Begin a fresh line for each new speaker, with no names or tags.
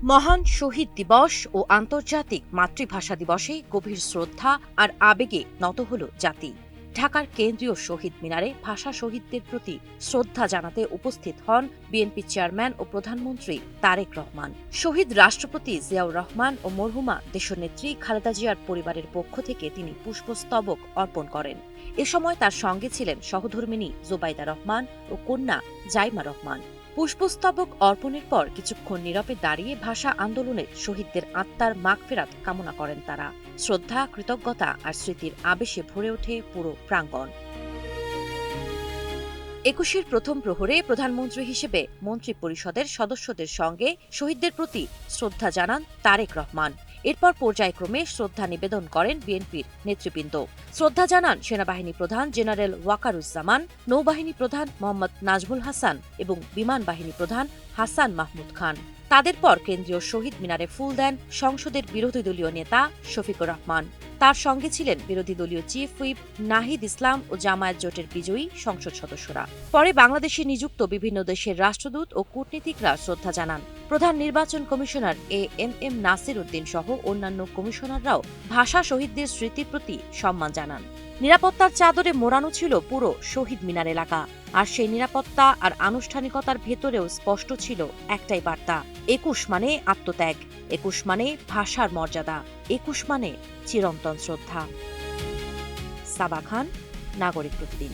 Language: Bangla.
মহান শহীদ দিবস ও আন্তর্জাতিক মাতৃভাষা দিবসে গভীর শ্রদ্ধা আর আবেগে নত হল জাতি। ঢাকার কেন্দ্রীয় শহীদ মিনারে ভাষা শহীদদের প্রতি শ্রদ্ধা জানাতে উপস্থিত হন বিএনপি চেয়ারম্যান ও প্রধানমন্ত্রী তারেক রহমান। শহীদ রাষ্ট্রপতি জিয়াউর রহমান ও মরহুমা দেশনেত্রী খালেদা জিয়ার পরিবারের পক্ষ থেকে তিনি পুষ্পস্তবক অর্পণ করেন। এ সময় তার সঙ্গে ছিলেন সহধর্মিণী জোবাইদা রহমান ও কন্যা জাইমা রহমান। পুষ্পস্তবক অর্পণের পর কিছুক্ষণ নীরবে দাঁড়িয়ে ভাষা আন্দোলনের শহীদদের আত্মার মাগফিরাত কামনা করেন তারা। শ্রদ্ধা, কৃতজ্ঞতা আর স্মৃতির আবেশে ভরে ওঠে পুরো প্রাঙ্গণ। ২১-এর প্রথম প্রহরে প্রধানমন্ত্রী হিসেবে মন্ত্রিপরিষদের সদস্যদের সঙ্গে শহীদদের প্রতি শ্রদ্ধা জানান তারেক রহমান। এরপর পর্যায়ক্রমে শ্রদ্ধা নিবেদন করেন বিএনপির নেতৃবৃন্দ। শ্রদ্ধা জানান সেনাবাহিনী প্রধান জেনারেল ওয়াকারুজ্জামান, নৌবাহিনী প্রধান মোহাম্মদ নাজমুল হাসান এবং বিমান বাহিনী প্রধান হাসান মাহমুদ খান। তাদের পর কেন্দ্রীয় শহীদ মিনারে ফুল দেন সংসদের বিরোধী দলীয় নেতা শফিকুর রহমান। তার সঙ্গে ছিলেন বিরোধী দলীয় চিফ হুইপ নাহিদ ইসলাম ও জামায়াত জোটের বিজয়ী সংসদ সদস্যরা। পরে বাংলাদেশে নিযুক্ত বিভিন্ন দেশের রাষ্ট্রদূত ও কূটনীতিকরা শ্রদ্ধা জানান। প্রধান নির্বাচন কমিশনার এম নাসির উদ্দিন সহ অন্যান্য কমিশনাররাও ভাষা শহীদদের স্মৃতির প্রতি সম্মান জানান। নিরাপত্তার চাদরে মোড়ানো ছিল পুরো শহীদ মিনার এলাকা। আর সেই নিরাপত্তা আর আনুষ্ঠানিকতার ভেতরেও স্পষ্ট ছিল একটাই বার্তা: ২১ মানে আত্মত্যাগ, ২১ মানে ভাষার মর্যাদা, ২১ মানে চিরন্তন শ্রদ্ধা। সাবা খান, নাগরিক প্রতিদিন।